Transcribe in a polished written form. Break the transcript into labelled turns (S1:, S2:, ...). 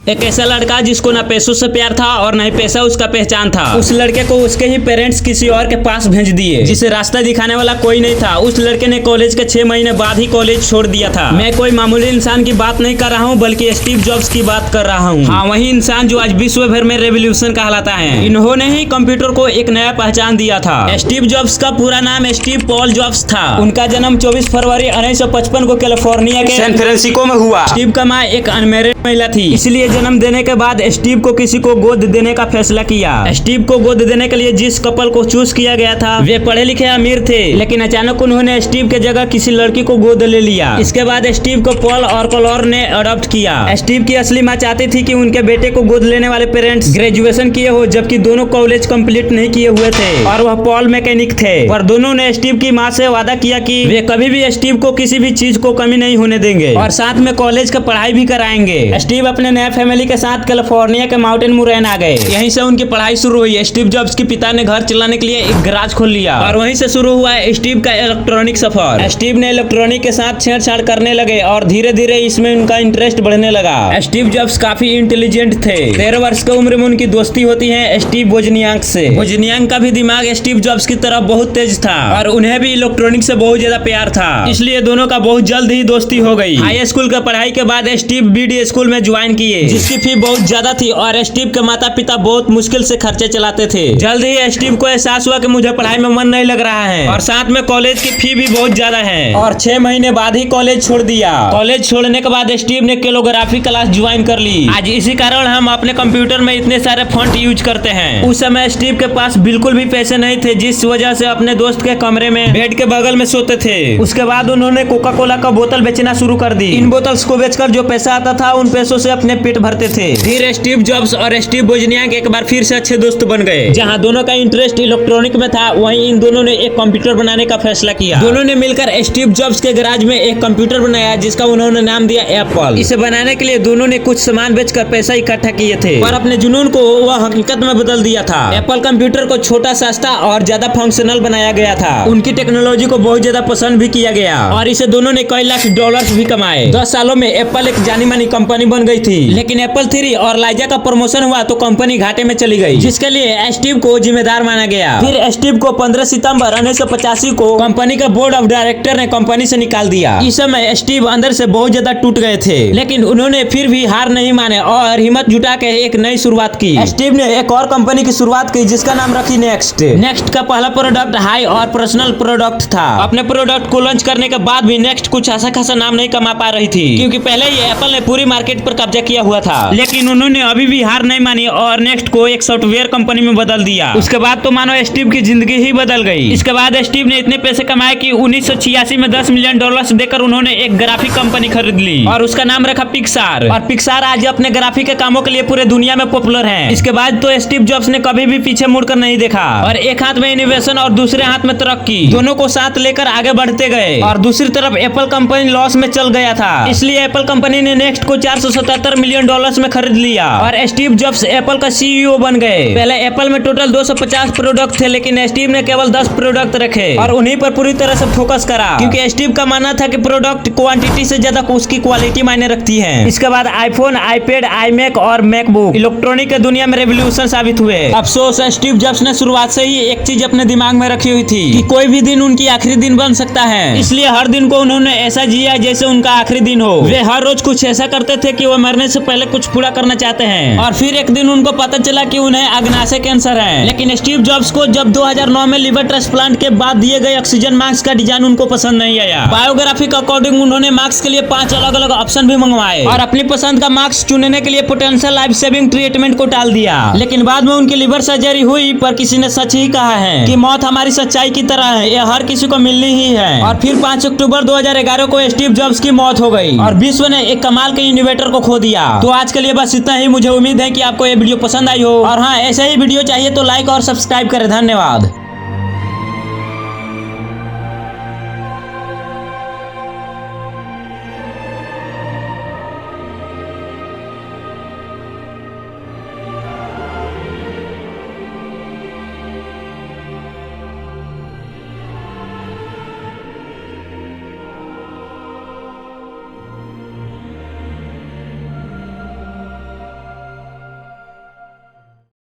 S1: एक ऐसा लड़का जिसको ना पैसों से प्यार था और ना ही पैसा उसका पहचान था। उस लड़के को उसके ही पेरेंट्स किसी और के पास भेज दिए जिसे रास्ता दिखाने वाला कोई नहीं था। उस लड़के ने कॉलेज के 6 महीने बाद ही कॉलेज छोड़ दिया था। मैं कोई मामूली इंसान की बात नहीं कर रहा हूँ बल्कि स्टीव जॉब्स की बात कर रहा हूँ। हाँ, वही इंसान जो आज विश्व भर में रेवोल्यूशन कहलाता है। इन्होंने ही कंप्यूटर को एक नया पहचान दिया था। स्टीव जॉब्स का पूरा नाम स्टीव पॉल जॉब्स था। उनका जन्म 24 फरवरी 1955 को कैलिफोर्निया के सैन फ्रांसिस्को में हुआ। स्टीव का माँ एक अनमैरिड महिला थी, इसलिए जन्म देने के बाद स्टीव को किसी को गोद देने का फैसला किया। स्टीव को गोद देने के लिए जिस कपल को चूज किया गया था वे पढ़े लिखे अमीर थे, लेकिन अचानक उन्होंने स्टीव के जगह किसी लड़की को गोद ले लिया। इसके बाद स्टीव को पॉल और क्लोर ने अडॉप्ट किया। स्टीव की असली माँ चाहती थी कि उनके बेटे को गोद लेने वाले पेरेंट्स ग्रेजुएशन किए हो, जबकि दोनों कॉलेज कंप्लीट नहीं किए हुए थे और वह पॉल मैकेनिक थे। पर दोनों ने स्टीव की माँ से वादा किया कि वे कभी भी स्टीव को किसी भी चीज को कमी नहीं होने देंगे और साथ में कॉलेज का पढ़ाई भी कराएंगे। स्टीव अपने नए फैमिली के साथ कैलिफोर्निया के माउंटेन मुरैन आ गए। यहीं से उनकी पढ़ाई शुरू हुई। स्टीव जॉब्स के पिता ने घर चलाने के लिए एक गैराज खोल लिया और वहीं से शुरू हुआ स्टीव का इलेक्ट्रॉनिक सफर। स्टीव ने इलेक्ट्रॉनिक के साथ छेड़छाड़ करने लगे और धीरे धीरे इसमें उनका इंटरेस्ट बढ़ने लगा। स्टीव जॉब्स काफी इंटेलिजेंट थे। 13 वर्ष की उम्र में उनकी दोस्ती होती है स्टीव वोजनियाक से। वोजनियाक का भी दिमाग स्टीव जॉब्स की तरह बहुत तेज था और उन्हें भी इलेक्ट्रॉनिक से बहुत ज्यादा प्यार था, इसलिए दोनों का बहुत जल्द ही दोस्ती हो गई। हाई स्कूल की पढ़ाई के बाद स्टीव बीडी स्कूल में ज्वाइन किए, जिसकी फी बहुत ज्यादा थी और स्टीव के माता पिता बहुत मुश्किल से खर्चे चलाते थे। जल्द ही स्टीव को एहसास हुआ कि मुझे पढ़ाई में मन नहीं लग रहा है और साथ में कॉलेज की फी भी बहुत ज्यादा है और 6 महीने बाद ही कॉलेज छोड़ दिया। कॉलेज छोड़ने के बाद स्टीव ने कैलिग्राफी क्लास ज्वाइन कर ली। आज इसी कारण हम अपने कंप्यूटर में इतने सारे फॉन्ट यूज करते हैं। उस समय स्टीव के पास बिल्कुल भी पैसे नहीं थे, जिस वजह से अपने दोस्त के कमरे में बेड के बगल में सोते थे। उसके बाद उन्होंने कोका कोला का बोतल बेचना शुरू कर दी। इन बोतल्स को बेचकर जो पैसा आता था उन पैसों से अपने पेट भरते थे। फिर स्टीव जॉब्स और स्टीव वोजनियाक एक बार फिर से अच्छे दोस्त बन गए। जहां दोनों का इंटरेस्ट इलेक्ट्रॉनिक में था, वहीं इन दोनों ने एक कंप्यूटर बनाने का फैसला किया। दोनों ने मिलकर स्टीव जॉब्स के गैराज में एक कंप्यूटर बनाया जिसका उन्होंने नाम दिया एप्पल। इसे बनाने के लिए दोनों ने कुछ सामान बेचकर पैसा इकट्ठा किए थे और अपने जुनून को वह हकीकत में बदल दिया था। एप्पल कंप्यूटर को छोटा, सस्ता और ज्यादा फंक्शनल बनाया गया था। उनकी टेक्नोलॉजी को बहुत ज्यादा पसंद भी किया गया और इसे दोनों ने कई लाख डॉलर्स भी कमाए। 10 सालों में एप्पल एक जानी मानी कंपनी बन गई थी, लेकिन एप्पल 3 और लाइजा का प्रमोशन हुआ तो कंपनी घाटे में चली गई, जिसके लिए स्टीव को जिम्मेदार माना गया। फिर स्टीव को 15 सितंबर 1985 को कंपनी का बोर्ड ऑफ डायरेक्टर ने कंपनी से निकाल दिया। इस समय स्टीव अंदर से बहुत ज्यादा टूट गए थे, लेकिन उन्होंने फिर भी हार नहीं माने और हिम्मत जुटा के एक नई शुरुआत की। स्टीव ने एक और कंपनी की शुरुआत की जिसका नाम रखी नेक्स्ट। नेक्स्ट का पहला प्रोडक्ट हाई और पर्सनल प्रोडक्ट था। अपने प्रोडक्ट को लॉन्च करने के बाद भी नेक्स्ट कुछ ऐसा खासा नाम नहीं कमा पा रही थी, क्योंकि पहले ही एप्पल ने पूरी मार्केट पर कब्जा किया हुआ था। लेकिन उन्होंने अभी भी हार नहीं मानी और नेक्स्ट को एक सॉफ्टवेयर कंपनी में बदल दिया। उसके बाद तो मानो स्टीव की जिंदगी ही बदल गई। इसके बाद स्टीव ने इतने पैसे कमाए कि 1986 में $10 मिलियन देकर उन्होंने एक ग्राफिक कंपनी खरीद ली और उसका नाम रखा पिक्सार। और पिक्सार आज अपने ग्राफिक के कामों के लिए पूरे दुनिया में पॉपुलर है। इसके बाद तो स्टीव जॉब्स ने कभी भी पीछे मुड़कर नहीं देखा और एक हाथ में इनोवेशन और दूसरे हाथ में तरक्की, दोनों को साथ लेकर आगे बढ़ते गए। और दूसरी तरफ एप्पल कंपनी लॉस में चल गया था, इसलिए एप्पल कंपनी ने नेक्स्ट को $477 मिलियन में खरीद लिया और स्टीव जॉब्स एप्पल का सीईओ बन गए। पहले एप्पल में टोटल 250 प्रोडक्ट थे, लेकिन स्टीव ने केवल 10 प्रोडक्ट रखे और उन्हीं पर पूरी तरह से फोकस करा, क्योंकि स्टीव का मानना था कि प्रोडक्ट क्वांटिटी से ज्यादा उसकी क्वालिटी मायने रखती है। इसके बाद आईफोन, आईपैड, आईमैक और मैकबुक इलेक्ट्रॉनिक के दुनिया में रेवोल्यूशन साबित हुए। अफसोस स्टीव जॉब्स ने शुरुआत से ही एक चीज अपने दिमाग में रखी हुई थी कि कोई भी दिन उनकी आखिरी दिन बन सकता है, इसलिए हर दिन को उन्होंने ऐसा जिया जैसे उनका आखिरी दिन हो। वे हर रोज कुछ ऐसा करते थे कि वो मरने से पहले कुछ पूरा करना चाहते हैं। और फिर एक दिन उनको पता चला कि उन्हें अग्नाशय कैंसर है। लेकिन स्टीव जॉब्स को जब 2009 में लिवर ट्रांसप्लांट के बाद दिए गए ऑक्सीजन मास्क का डिजाइन उनको पसंद नहीं आया। बायोग्राफी के अकॉर्डिंग उन्होंने मास्क के लिए 5 अलग अलग ऑप्शन भी मंगवाए और अपनी पसंद का मास्क चुनने के लिए पोटेंशियल लाइफ सेविंग ट्रीटमेंट को टाल दिया। लेकिन बाद में उनकी लिवर सर्जरी हुई, पर किसी ने सच ही कहा है कि मौत हमारी सच्चाई की तरह है, यह हर किसी को मिलनी ही है। और फिर 5 अक्टूबर 2011 को स्टीव जॉब्स की मौत हो गई और विश्व ने एक कमाल के इनोवेटर को खो दिया। तो आज के लिए बस इतना ही। मुझे उम्मीद है कि आपको ये वीडियो पसंद आई हो और हाँ, ऐसे ही वीडियो चाहिए तो लाइक और सब्सक्राइब करें। धन्यवाद।